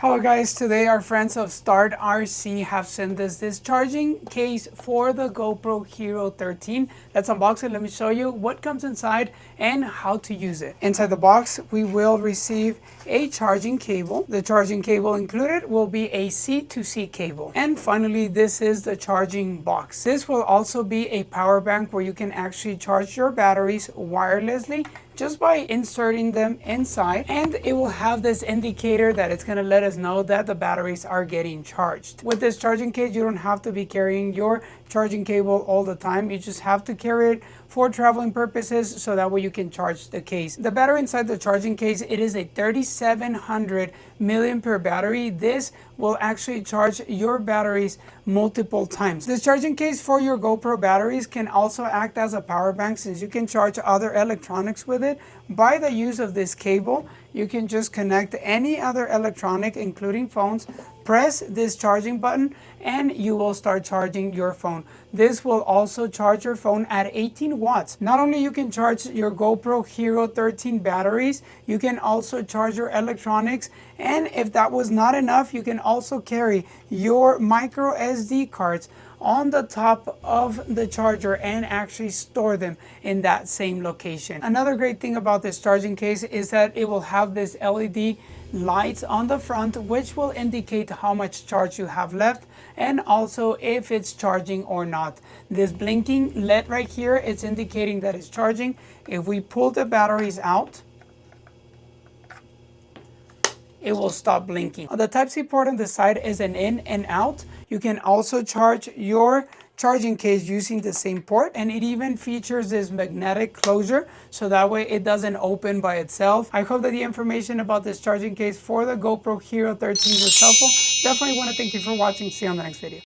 Hello guys, today our friends of STARTRC have sent us this charging case for the GoPro Hero 13. Let's unbox it. Let me show you what comes inside and how to use it. Inside the box, we will receive a charging cable. The charging cable included will be a C-to-C cable. And finally, this is the charging box. This will also be a power bank where you can actually charge your batteries wirelessly just by inserting them inside, and it will have this indicator that it's going to let us know that the batteries are getting charged. With this charging case, you don't have to be carrying your charging cable all the time. You just have to carry it for traveling purposes so that way you can charge the case. The battery inside the charging case, it is a 3700 milliampere battery. This will actually charge your batteries multiple times. This charging case for your GoPro batteries can also act as a power bank, since you can charge other electronics with it. By the use of this cable, you can just connect any other electronic, including phones, press this charging button, and you will start charging your phone. This will also charge your phone at 18 watts. Not only you can charge your GoPro Hero 13 batteries, you can also charge your electronics, and if that was not enough, you can also carry your micro SD cards on the top of the charger and actually store them in that same location. Another great thing about this charging case is that it will have this LED lights on the front, which will indicate how much charge you have left and also if it's charging or not. This blinking LED right here, it's indicating that it's charging. If we pull the batteries out, it will stop blinking. The Type-C port on the side is an in and out. You can also charge your charging case using the same port, and it even features this magnetic closure so that way it doesn't open by itself. I hope that the information about this charging case for the GoPro Hero 13 was helpful. Definitely want to thank you for watching. See you on the next video.